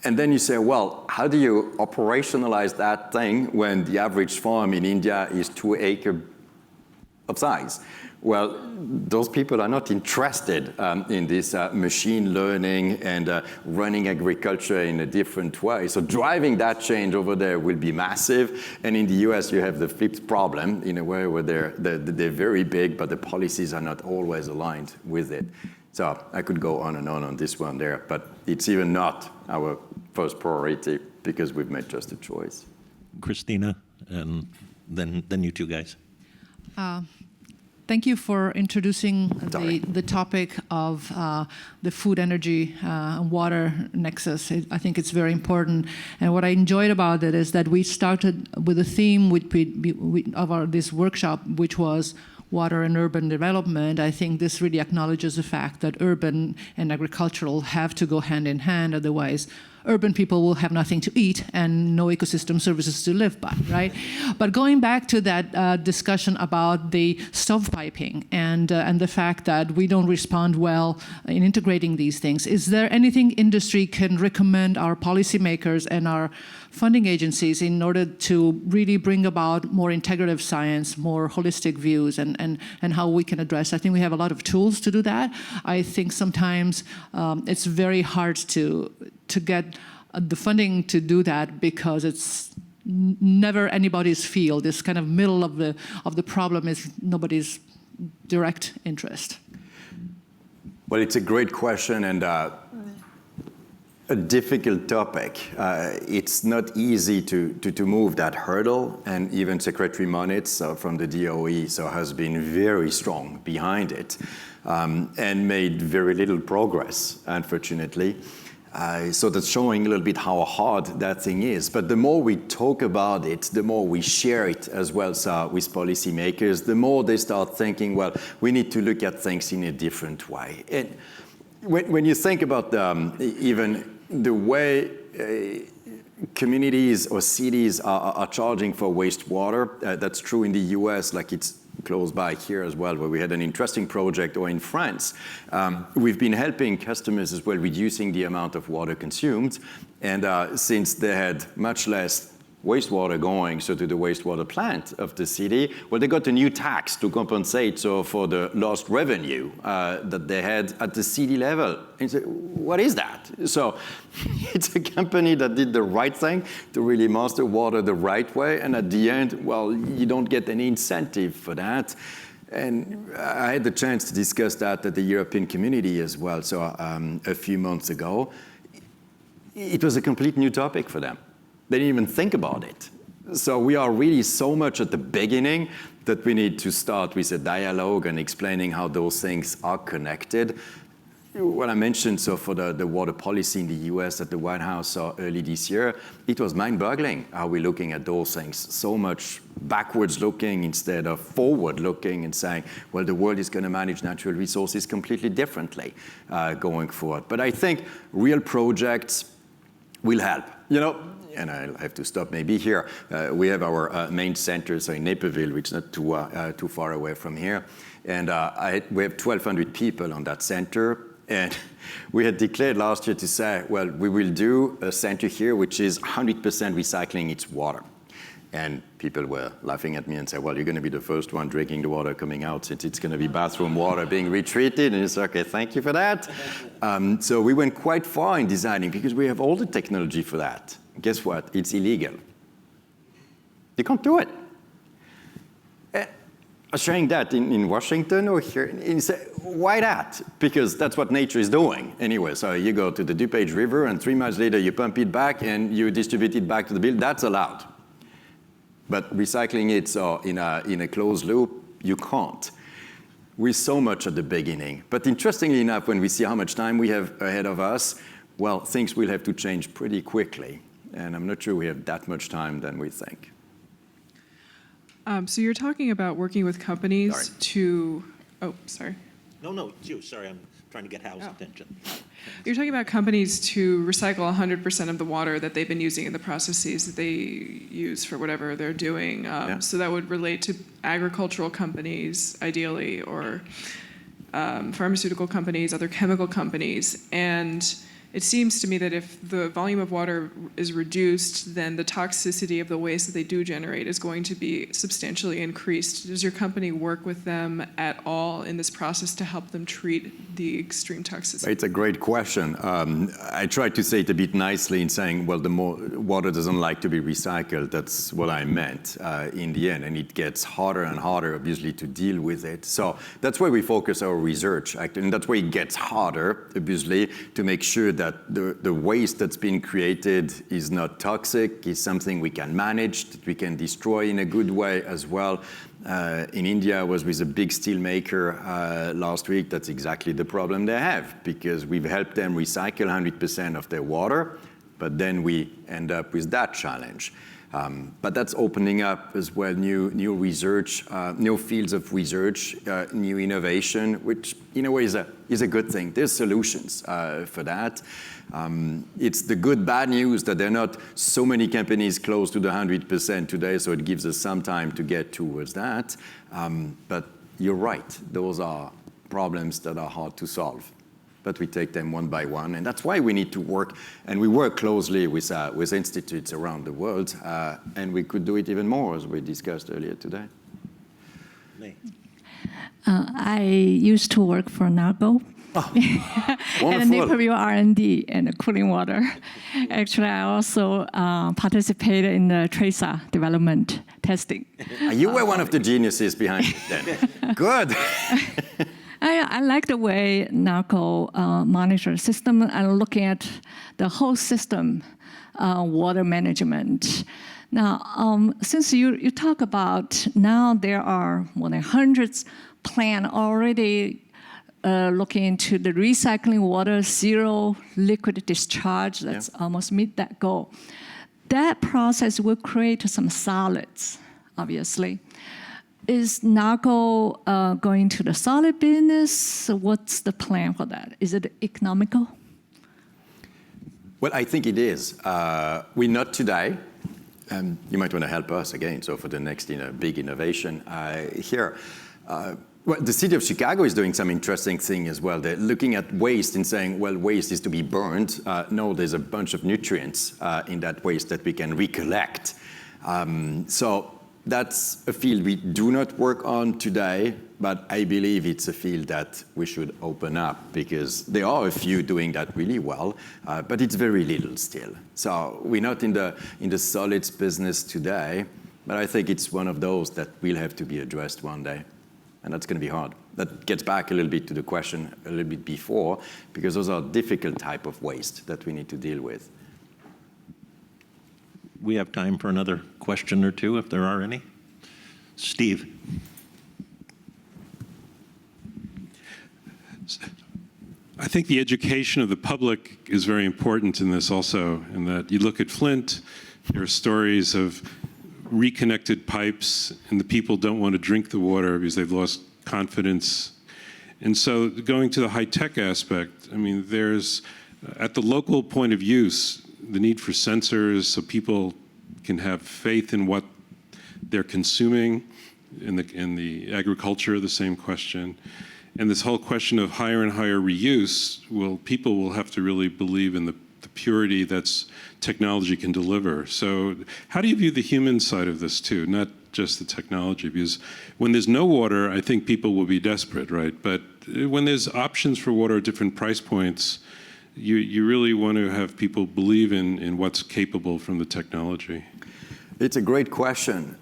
[SPEAKER 2] And then you say, well, how do you operationalize that thing when the average farm in India is 2 acres of size? Well, those people are not interested in this machine learning and running agriculture in a different way. So driving that change over there will be massive. And in the US, you have the flipped problem in a way where they're very big, but the policies are not always aligned with it. So I could go on this one there, but it's even not our first priority because we've made just a choice.
[SPEAKER 1] Christina, and then you two guys.
[SPEAKER 5] Thank you for introducing the topic of the food, energy, and water nexus. I think it's very important. And what I enjoyed about it is that we started with a theme of this workshop, which was water and urban development. I think this really acknowledges the fact that urban and agricultural have to go hand in hand, otherwise urban people will have nothing to eat and no ecosystem services to live by, right? But going back to that discussion about the stovepiping and the fact that we don't respond well in integrating these things, is there anything industry can recommend our policymakers and our funding agencies in order to really bring about more integrative science, more holistic views, and how we can address? I think we have a lot of tools to do that. I think sometimes it's very hard to get the funding to do that because it's never anybody's field. This kind of middle of the problem is nobody's direct interest.
[SPEAKER 2] Well, it's a great question, and a difficult topic. It's not easy to move that hurdle, and even Secretary Monitz from the DOE has been very strong behind it and made very little progress, unfortunately. So that's showing a little bit how hard that thing is. But the more we talk about it, the more we share it as well with policymakers, the more they start thinking, well, we need to look at things in a different way. And when you think about even the way communities or cities are charging for wastewater, that's true in the US, like it's close by here as well, where we had an interesting project, or in France. We've been helping customers as well, reducing the amount of water consumed. And since they had much less wastewater going to the wastewater plant of the city, well, they got a new tax to compensate for the lost revenue that they had at the city level. And so, what is that? So it's a company that did the right thing to really master water the right way, and at the end, well, you don't get any incentive for that. And I had the chance to discuss that at the European community as well, so a few months ago. It was a complete new topic for them. They didn't even think about it. So we are really so much at the beginning that we need to start with a dialogue and explaining how those things are connected. What I mentioned, so for the water policy in the US at the White House early this year, it was mind-boggling how we're looking at those things. So much backwards looking instead of forward looking and saying, well, the world is going to manage natural resources completely differently going forward. But I think real projects will help. You know, and I'll have to stop maybe here. We have our main center, so in Naperville, which is not too far away from here. And we have 1,200 people on that center. And we had declared last year to say, well, we will do a center here which is 100% recycling its water. And people were laughing at me and said, well, you're going to be the first one drinking the water coming out, since it's going to be bathroom water being retreated. And it's okay, thank you for that. So we went quite far in designing, because we have all the technology for that. Guess what? It's illegal. You can't do it. Sharing that in Washington or here, and say, why that? Because that's what nature is doing anyway. So you go to the DuPage River, and 3 miles later you pump it back and you distribute it back to the bill. That's allowed. But recycling it in a closed loop, you can't. We're so much at the beginning. But interestingly enough, when we see how much time we have ahead of us, well, things will have to change pretty quickly. And I'm not sure we have that much time than we think.
[SPEAKER 6] So you're talking about working with companies to, sorry.
[SPEAKER 1] No, it's you. Sorry, I'm trying to get Hal's attention.
[SPEAKER 6] You're talking about companies to recycle 100% of the water that they've been using in the processes that they use for whatever they're doing. So that would relate to agricultural companies, ideally, or pharmaceutical companies, other chemical companies. And it seems to me that if the volume of water is reduced, then the toxicity of the waste that they do generate is going to be substantially increased. Does your company work with them at all in this process to help them treat the extreme toxicity?
[SPEAKER 2] It's a great question. I tried to say it a bit nicely in saying, well, the more water doesn't like to be recycled. That's what I meant in the end. And it gets harder and harder, obviously, to deal with it. So that's where we focus our research, actually. And that's where it gets harder, obviously, to make sure that the waste that's been created is not toxic, is something we can manage, that we can destroy in a good way as well. In India, I was with a big steel maker last week. That's exactly the problem they have, because we've helped them recycle 100% of their water, but then we end up with that challenge. But that's opening up as well new research, new fields of research, new innovation, which in a way is a good thing. There's solutions for that. It's the good, bad news that there are not so many companies close to the 100% today, so it gives us some time to get towards that. But you're right, those are problems that are hard to solve. But we take them one by one, and that's why we need to work, and we work closely with institutes around the world, and we could do it even more, as we discussed earlier today.
[SPEAKER 7] I used to work for NARGO. And Naperville R&D and cooling water. Actually, I also participated in the TRACER development testing.
[SPEAKER 2] You were one of the geniuses behind it then. Good.
[SPEAKER 7] I like the way NARCO monitors system and looking at the whole system, water management. Now, since you talk about now there are more than hundreds plans already looking into the recycling water, zero liquid discharge, that's almost meet that goal. That process will create some solids, obviously. Is NARCO going to the solid business? What's the plan for that? Is it economical?
[SPEAKER 2] Well, I think it is. We're not today. You might want to help us again. So for the next big innovation here. Well, the city of Chicago is doing some interesting thing as well. They're looking at waste and saying, well, waste is to be burned. No, there's a bunch of nutrients in that waste that we can recollect. So that's a field we do not work on today, but I believe it's a field that we should open up because there are a few doing that really well, but it's very little still. So we're not in the solids business today, but I think it's one of those that will have to be addressed one day. And that's going to be hard. That gets back a little bit to the question a little bit before, because those are difficult type of waste that we need to deal with.
[SPEAKER 1] We have time for another question or two, if there are any. Steve.
[SPEAKER 8] I think the education of the public is very important in this also, in that you look at Flint, there are stories of reconnected pipes, and the people don't want to drink the water because they've lost confidence. And so going to the high-tech aspect, I mean, there's, at the local point of use, the need for sensors so people can have faith in what they're consuming. In the agriculture, the same question. And this whole question of higher and higher reuse, well, people will have to really believe in the purity that's technology can deliver. So how do you view the human side of this too, not just the technology? Because when there's no water, I think people will be desperate, right? But when there's options for water at different price points, you really want to have people believe in what's capable from the technology.
[SPEAKER 2] It's a great question.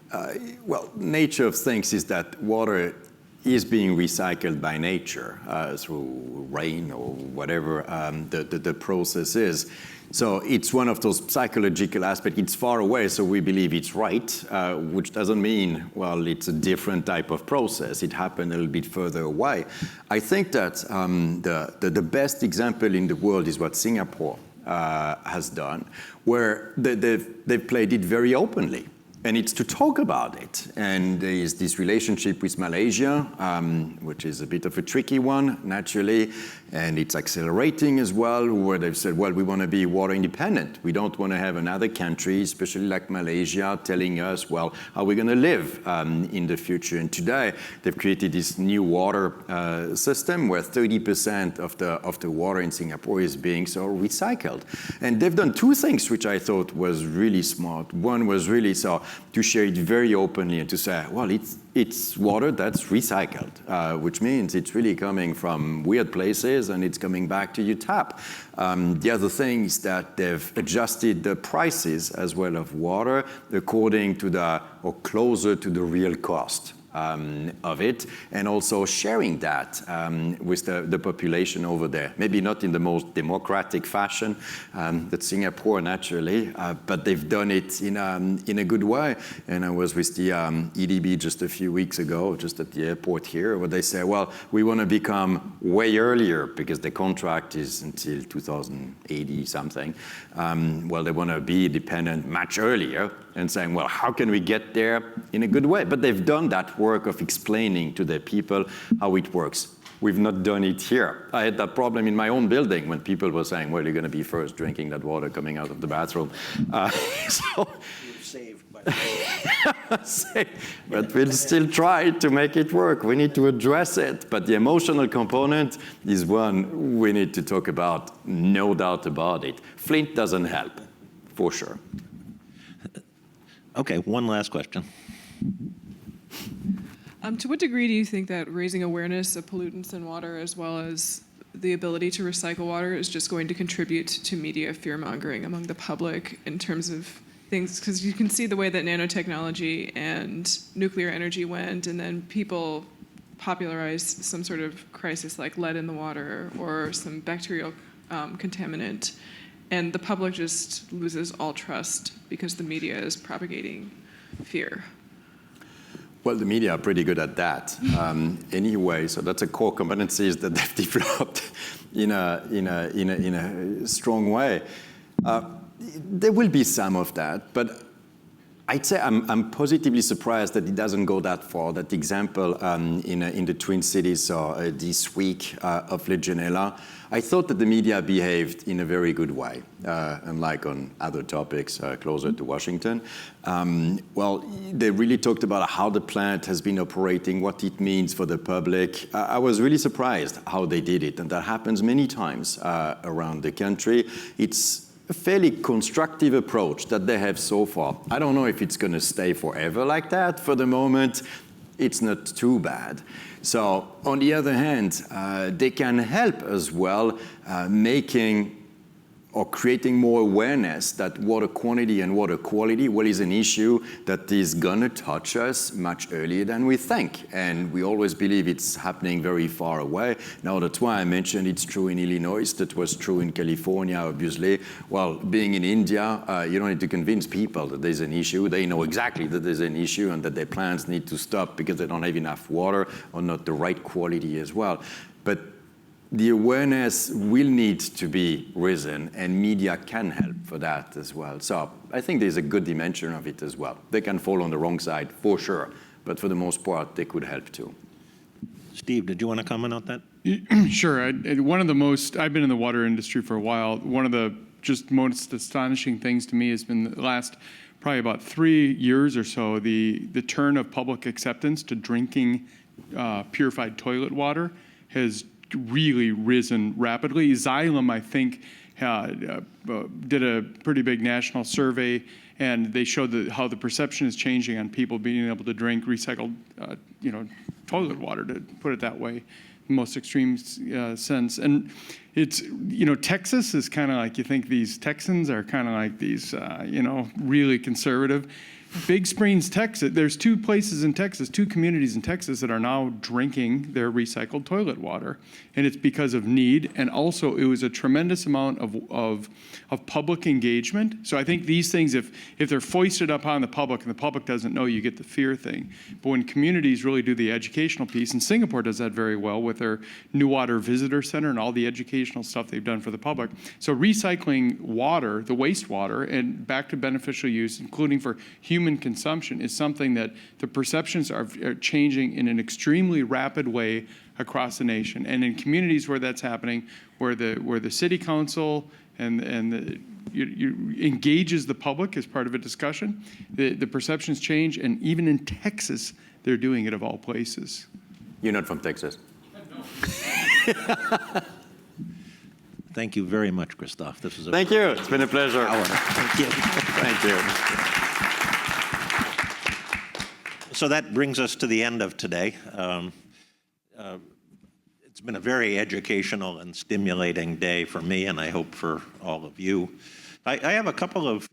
[SPEAKER 2] Well, nature of things is that water is being recycled by nature through rain or whatever the process is. So it's one of those psychological aspects. It's far away, so we believe it's right, which doesn't mean, well, it's a different type of process. It happened a little bit further away. I think that the best example in the world is what Singapore has done, where they've played it very openly. And it's to talk about it. And there is this relationship with Malaysia, which is a bit of a tricky one, naturally. And it's accelerating as well, where they've said, well, we want to be water independent. We don't want to have another country, especially like Malaysia, telling us, well, how are we going to live in the future? And today, they've created this new water system where 30% of the water in Singapore is being so recycled. And they've done two things, which I thought was really smart. One was really to share it very openly and to say, well, it's water that's recycled, which means it's really coming from weird places and it's coming back to your tap. The other thing is that they've adjusted the prices as well of water according to or closer to the real cost of it, and also sharing that with the population over there. Maybe not in the most democratic fashion that Singapore naturally, but they've done it in a good way. And I was with the EDB just a few weeks ago, just at the airport here, where they say, well, we want to become way earlier because the contract is until 2080 something. Well, they want to be dependent much earlier, and saying, well, how can we get there in a good way? But they've done that work of explaining to their people how it works. We've not done it here. I had that problem in my own building when people were saying, well, you're going to be first drinking that water coming out of the bathroom. So
[SPEAKER 1] You're saved by
[SPEAKER 2] but we'll still try to make it work. We need to address it. But the emotional component is one we need to talk about, no doubt about it. Flint doesn't help, for sure.
[SPEAKER 1] Okay, one last question.
[SPEAKER 6] To what degree do you think that raising awareness of pollutants in water, as well as the ability to recycle water, is just going to contribute to media fear-mongering among the public in terms of things? Because you can see the way that nanotechnology and nuclear energy went, and then people popularize some sort of crisis like lead in the water or some bacterial contaminant, and the public just loses all trust because the media is propagating fear.
[SPEAKER 2] Well, the media are pretty good at that anyway, so that's a core competencies that they've developed in a strong way. There will be some of that, but I'd say I'm positively surprised that it doesn't go that far. That example in the Twin Cities this week of Legionella, I thought that the media behaved in a very good way, unlike on other topics closer to Washington. Well, they really talked about how the plant has been operating, what it means for the public. I was really surprised how they did it, and that happens many times around the country. It's a fairly constructive approach that they have so far. I don't know if it's going to stay forever like that. For the moment, it's not too bad. So on the other hand, they can help as well making or creating more awareness that water quantity and water quality, well, is an issue that is gonna touch us much earlier than we think. And we always believe it's happening very far away. Now, that's why I mentioned it's true in Illinois, that was true in California, obviously. Well, being in India, you don't need to convince people that there's an issue. They know exactly that there's an issue and that their plants need to stop because they don't have enough water or not the right quality as well. But the awareness will need to be risen, and media can help for that as well. So I think there's a good dimension of it as well. They can fall on the wrong side, for sure, but for the most part, they could help too.
[SPEAKER 1] Steve, did you want to comment on that?
[SPEAKER 3] Sure. I've been in the water industry for a while. One of the just most astonishing things to me has been the last probably about 3 years or so, the turn of public acceptance to drinking purified toilet water has really risen rapidly. Xylem, I think, did a pretty big national survey, and they showed how the perception is changing on people being able to drink recycled, toilet water, to put it that way, in the most extreme sense. And it's, Texas is kind of like, you think these Texans are kind of like these, really conservative. Big Springs, Texas, there's 2 places in Texas, 2 communities in Texas that are now drinking their recycled toilet water. And it's because of need, and also it was a tremendous amount of public engagement. So I think these things, if they're foisted upon the public and the public doesn't know, you get the fear thing. But when communities really do the educational piece, and Singapore does that very well with their New Water Visitor Center and all the educational stuff they've done for the public. So recycling water, the wastewater, and back to beneficial use, including for human consumption, is something that the perceptions are changing in an extremely rapid way across the nation. And in communities where that's happening, where the city council engages the public as part of a discussion, the perceptions change. And even in Texas, they're doing it of all places.
[SPEAKER 2] You're not from Texas.
[SPEAKER 1] Thank you very much, Christophe. This was
[SPEAKER 2] Thank you. It's been a pleasure.
[SPEAKER 1] Thank you.
[SPEAKER 2] Thank you.
[SPEAKER 1] So that brings us to the end of today. It's been a very educational and stimulating day for me, and I hope for all of you. I have a couple of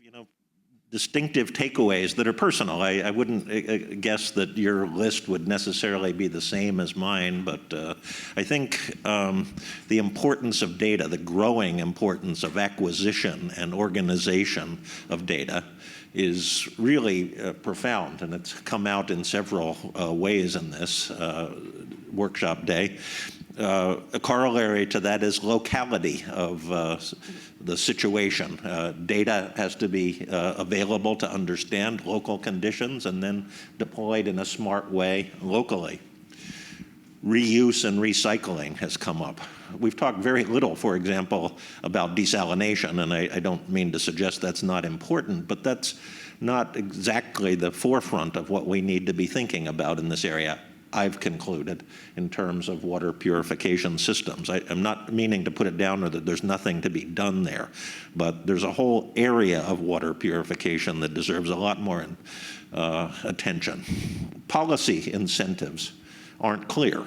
[SPEAKER 1] distinctive takeaways that are personal. I wouldn't guess that your list would necessarily be the same as mine, but I think the importance of data, the growing importance of acquisition and organization of data, is really profound, and it's come out in several ways in this workshop day. A corollary to that is locality of the situation. Data has to be available to understand local conditions and then deployed in a smart way locally. Reuse and recycling has come up. We've talked very little, for example, about desalination, and I don't mean to suggest that's not important, but that's not exactly the forefront of what we need to be thinking about in this area, I've concluded, in terms of water purification systems. I'm not meaning to put it down or that there's nothing to be done there, but there's a whole area of water purification that deserves a lot more attention. Policy incentives aren't clear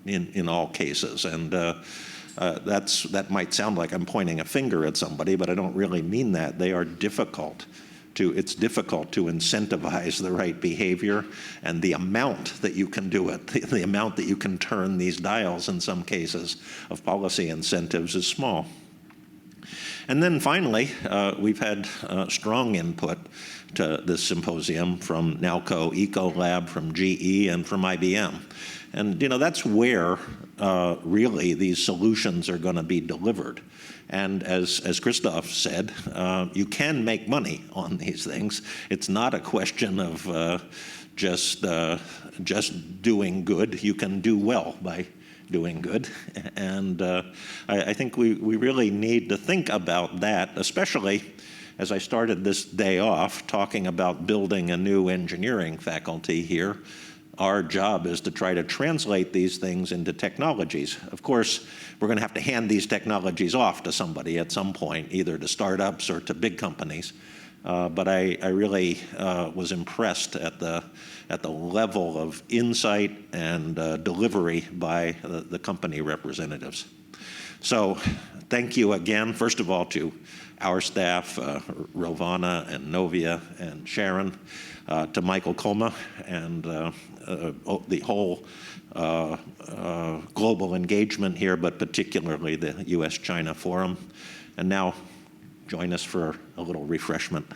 [SPEAKER 1] in all cases, and that might sound like I'm pointing a finger at somebody, but I don't really mean that. They are difficult it's difficult to incentivize the right behavior, and the amount that you can do it, the amount that you can turn these dials in some cases of policy incentives is small. And then finally, we've had strong input to this symposium from Nalco Ecolab, from GE, and from IBM. And that's where really these solutions are going to be delivered. And as Christoph said, you can make money on these things. It's not a question of just doing good. You can do well by doing good. And I think we really need to think about that, especially as I started this day off talking about building a new engineering faculty here. Our job is to try to translate these things into technologies. Of course, we're going to have to hand these technologies off to somebody at some point, either to startups or to big companies. But I really was impressed at the level of insight and delivery by the company representatives. So thank you again, first of all, to our staff, Rovana and Novia and Sharon, to Michael Kolma and the whole global engagement here, but particularly the US-China Forum. And now join us for a little refreshment.